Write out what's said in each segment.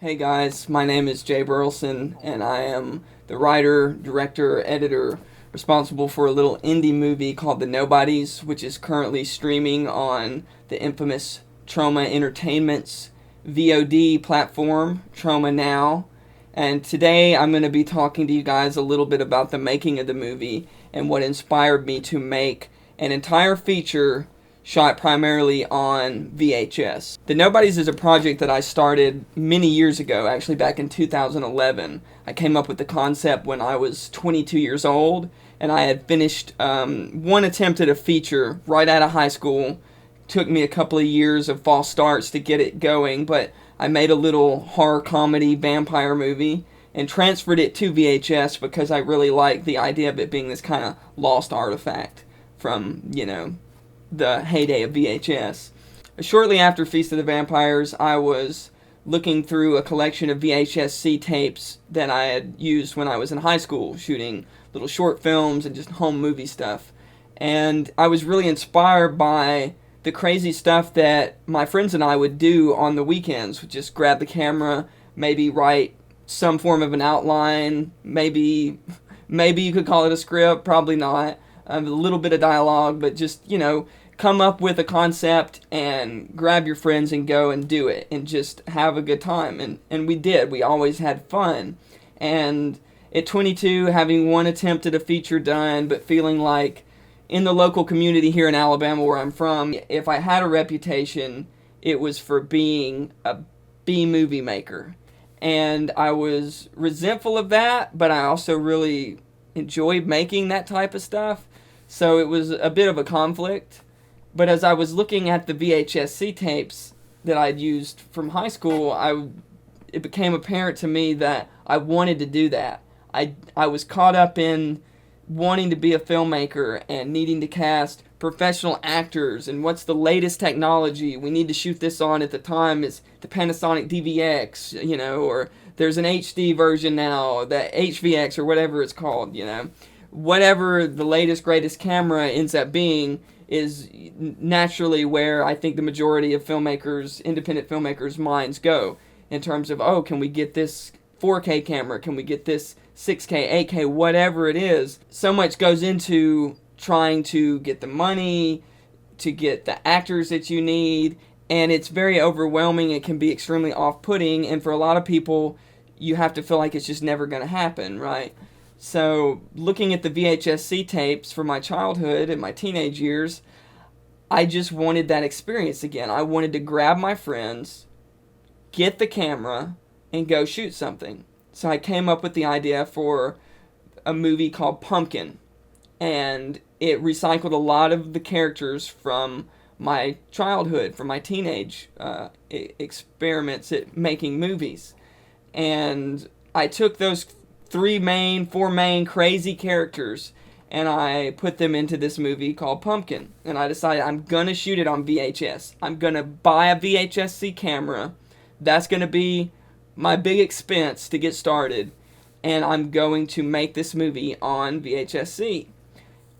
Hey guys, my name is Jay Burleson, and I am the writer, director, editor responsible for a little indie movie called The Nobodies, which is currently streaming on the infamous Trauma Entertainment's VOD platform, Trauma Now. And today I'm going to be talking to you guys a little bit about the making of the movie and what inspired me to make an entire feature shot primarily on VHS. The Nobodies is a project that I started many years ago, actually back in 2011. I came up with the concept when I was 22 years old, and I had finished one attempt at a feature right out of high school. Took me a couple of years of false starts to get it going, but I made a little horror comedy vampire movie and transferred it to VHS because I really liked the idea of it being this kind of lost artifact from, the heyday of VHS. Shortly after Feast of the Vampires, I was looking through a collection of VHS-C tapes that I had used when I was in high school, shooting little short films and just home movie stuff. And I was really inspired by the crazy stuff that my friends and I would do on the weekends. We'd just grab the camera, maybe write some form of an outline, maybe you could call it a script, probably not, a little bit of dialogue, but just, come up with a concept and grab your friends and go and do it and just have a good time. And we did. We always had fun. And at 22, having one attempt at a feature done, but feeling like in the local community here in Alabama where I'm from, if I had a reputation, it was for being a B-movie maker. And I was resentful of that, but I also really enjoyed making that type of stuff. So it was a bit of a conflict. But as I was looking at the VHS-C tapes that I'd used from high school, it became apparent to me that I wanted to do that. I was caught up in wanting to be a filmmaker and needing to cast professional actors and what's the latest technology. We need to shoot this on at the time is the Panasonic DVX, or there's an HD version now, the HVX or whatever it's called, Whatever the latest, greatest camera ends up being is naturally where I think the majority of filmmakers, independent filmmakers' minds go in terms of, can we get this 4K camera? Can we get this 6K, 8K, whatever it is? So much goes into trying to get the money, to get the actors that you need, and it's very overwhelming. It can be extremely off-putting, and for a lot of people, you have to feel like it's just never going to happen, right? So, looking at the VHS-C tapes from my childhood and my teenage years, I just wanted that experience again. I wanted to grab my friends, get the camera, and go shoot something. So I came up with the idea for a movie called Pumpkin, and it recycled a lot of the characters from my childhood, from my teenage experiments at making movies. And I took those four main crazy characters, and I put them into this movie called Pumpkin. And I decided I'm going to shoot it on VHS. I'm going to buy a VHS-C camera. That's going to be my big expense to get started. And I'm going to make this movie on VHS-C.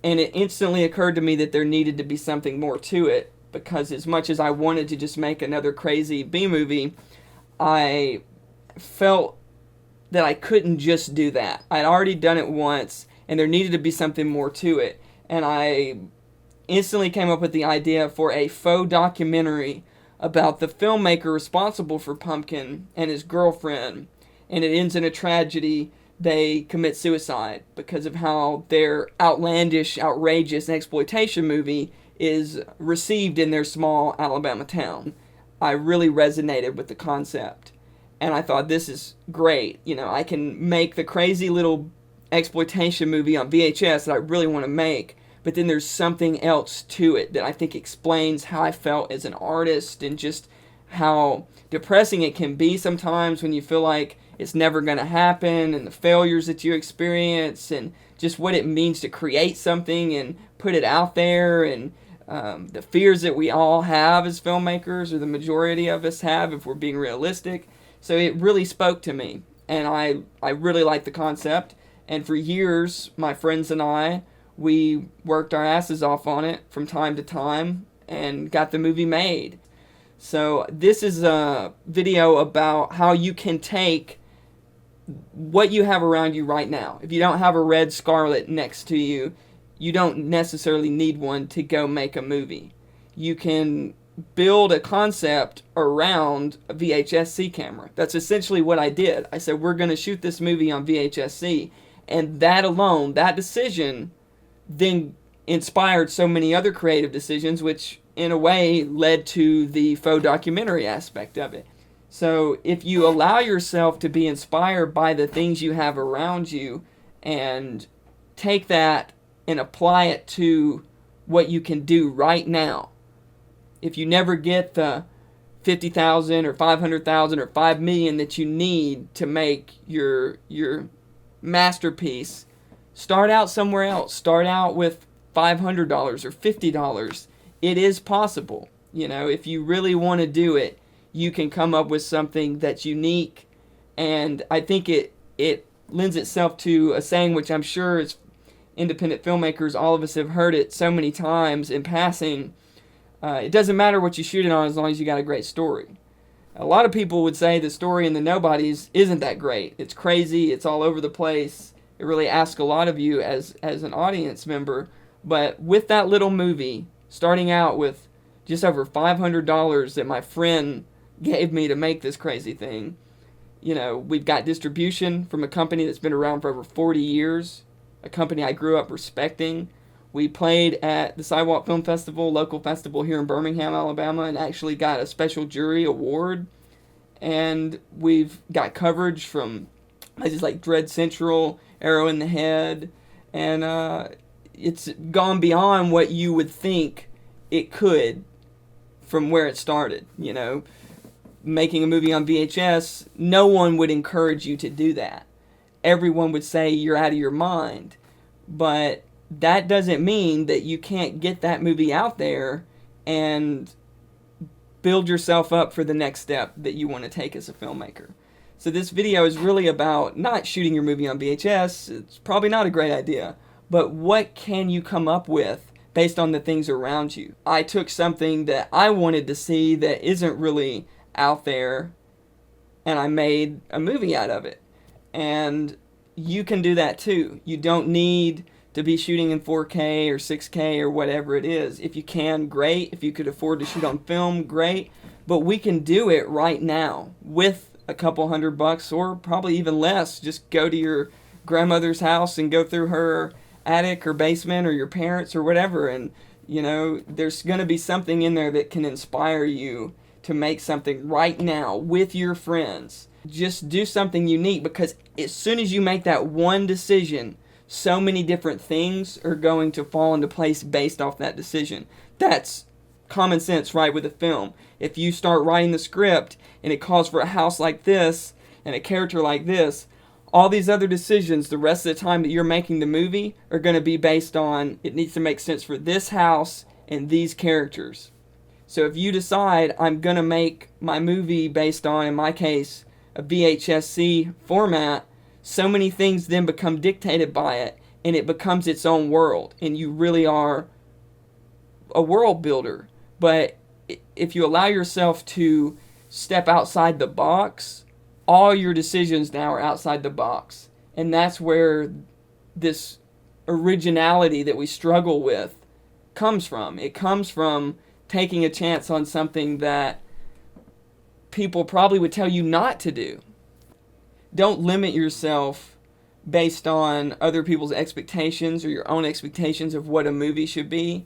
And it instantly occurred to me that there needed to be something more to it, because as much as I wanted to just make another crazy B-movie, I felt that I couldn't just do that. I'd already done it once, and there needed to be something more to it. And I instantly came up with the idea for a faux documentary about the filmmaker responsible for Pumpkin and his girlfriend. And it ends in a tragedy. They commit suicide because of how their outlandish, outrageous exploitation movie is received in their small Alabama town. I really resonated with the concept. And I thought, this is great. I can make the crazy little exploitation movie on VHS that I really want to make, but then there's something else to it that I think explains how I felt as an artist and just how depressing it can be sometimes when you feel like it's never going to happen, and the failures that you experience, and just what it means to create something and put it out there, and the fears that we all have as filmmakers, or the majority of us have if we're being realistic. So it really spoke to me, and I really liked the concept. And for years, my friends and I, we worked our asses off on it from time to time and got the movie made. So this is a video about how you can take what you have around you right now. If you don't have a red Scarlet next to you, you don't necessarily need one to go make a movie. You can build a concept around a VHS-C camera. That's essentially what I did. I said, we're going to shoot this movie on VHS-C, and that alone, that decision, then inspired so many other creative decisions, which in a way led to the faux documentary aspect of it. So if you allow yourself to be inspired by the things you have around you and take that and apply it to what you can do right now, if you never get the 50,000 or 500,000 or 5 million that you need to make your masterpiece, start out somewhere else. Start out with $500 or $50. It is possible. You know, if you really want to do it, you can come up with something that's unique. And I think it lends itself to a saying, which I'm sure as independent filmmakers, all of us have heard it so many times in passing. It doesn't matter what you shoot it on as long as you got a great story. A lot of people would say the story in the Nobodies isn't that great. It's crazy. It's all over the place. It really asks a lot of you as an audience member. But with that little movie, starting out with just over $500 that my friend gave me to make this crazy thing, you know, we've got distribution from a company that's been around for over 40 years, a company I grew up respecting. We played at the Sidewalk Film Festival, local festival here in Birmingham, Alabama, and actually got a special jury award. And we've got coverage from places like Dread Central, Arrow in the Head, and it's gone beyond what you would think it could from where it started. You know, making a movie on VHS, no one would encourage you to do that. Everyone would say you're out of your mind. But that doesn't mean that you can't get that movie out there and build yourself up for the next step that you want to take as a filmmaker. So this video is really about not shooting your movie on VHS. It's probably not a great idea. But what can you come up with based on the things around you? I took something that I wanted to see that isn't really out there, and I made a movie out of it. And you can do that too. You don't need to be shooting in 4K or 6K or whatever it is. If you can, great. If you could afford to shoot on film, great. But we can do it right now with a couple $100 or probably even less. Just go to your grandmother's house and go through her attic or basement or your parents or whatever, and you know, there's going to be something in there that can inspire you to make something right now with your friends. Just do something unique, because as soon as you make that one decision, so many different things are going to fall into place based off that decision. That's common sense, right, with a film. If you start writing the script and it calls for a house like this and a character like this, all these other decisions the rest of the time that you're making the movie are going to be based on, it needs to make sense for this house and these characters. So if you decide I'm going to make my movie based on, in my case, a VHS-C format, so many things then become dictated by it, and it becomes its own world, and you really are a world builder. But if you allow yourself to step outside the box, all your decisions now are outside the box. And that's where this originality that we struggle with comes from. It comes from taking a chance on something that people probably would tell you not to do. Don't limit yourself based on other people's expectations or your own expectations of what a movie should be.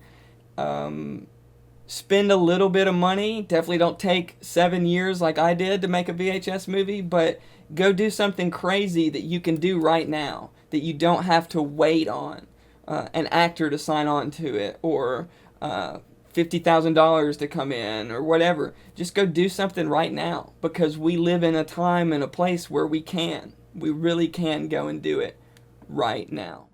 Spend a little bit of money. Definitely don't take 7 years like I did to make a VHS movie, but go do something crazy that you can do right now, that you don't have to wait on an actor to sign on to it, or $50,000 to come in, or whatever. Just go do something right now, because we live in a time and a place where we really can go and do it right now.